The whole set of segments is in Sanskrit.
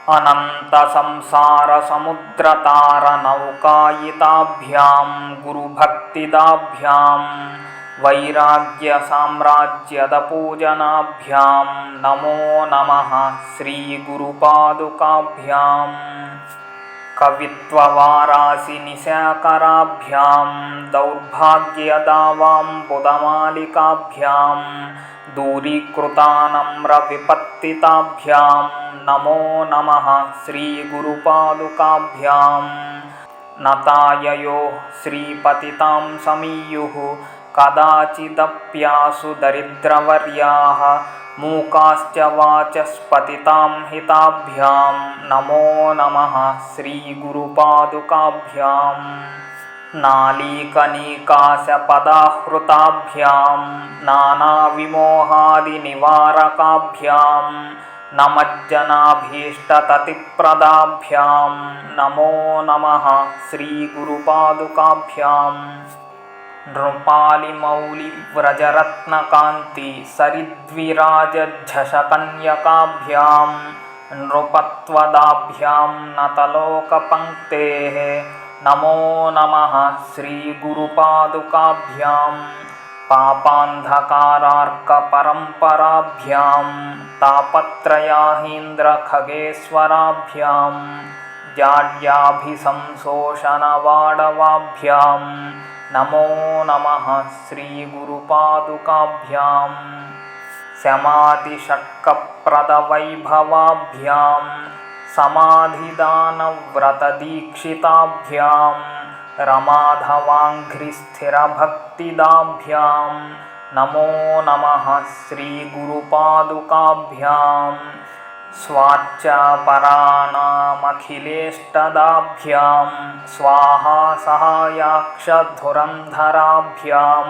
अनन्तसंसारसमुद्रतारनौकायिताभ्यां गुरुभक्तिदाभ्यां वैराग्यसाम्राज्यदपूजनाभ्यां नमो नमः श्रीगुरुपादुकाभ्याम्। कवित्ववारासिनिशाकराभ्यां दौर्भाग्यदावाम्बुदमालिकाभ्यां दूरीकृतानम्रविपत्तिताभ्यां नमो नमः श्रीगुरुपादुकाभ्याम्। नताययो श्रीपतितां समीयुः कदाचिदप्यासु दरिद्रवर्याः मूकाश्च वाचस्पतितां हिताभ्यां नमो नमः श्रीगुरुपादुकाभ्याम्। नालीकनीकाशपदाहृताभ्यां नानाविमोहादिनिवारकाभ्यां नमज्जनाभीष्टततिप्रदाभ्यां नमो नमः श्रीगुरुपादुकाभ्याम्। नृपालिमौलिव्रजरत्नकान्ति सरिद्विराजझषकन्यकाभ्यां नृपत्वदाभ्यां नतलोकपङ्क्तेः नमो नमः श्रीगुरुपादुकाभ्याम्। पापान्धकारार्कपरम्पराभ्यां तापत्रयाहीन्द्रखगेश्वराभ्यां जाड्याभिसंशोषणवाडवाभ्यां नमो नमः श्रीगुरुपादुकाभ्याम्। शमादिषट्कप्रदवैभवाभ्यां समाधिदानव्रतदीक्षिताभ्यां रमाधवाङ्घ्रिस्थिरभक्तिदाभ्यां नमो नमः श्रीगुरुपादुकाभ्याम्। स्वाच्चापराणामखिलेष्टदाभ्यां स्वाहा सहायाक्षधुरन्धराभ्यां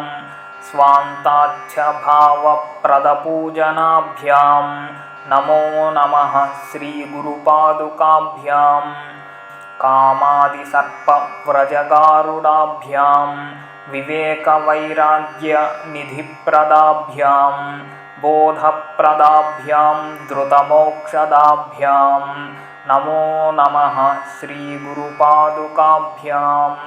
स्वान्ताच्छभावप्रदपूजनाभ्यां नमो नमः श्रीगुरुपादुकाभ्याम्। कामादिसर्पव्रजगारुडाभ्यां विवेकवैराग्यनिधिप्रदाभ्यां बोधप्रदाभ्यां धृतमोक्षदाभ्यां नमो नमः श्रीगुरुपादुकाभ्याम्।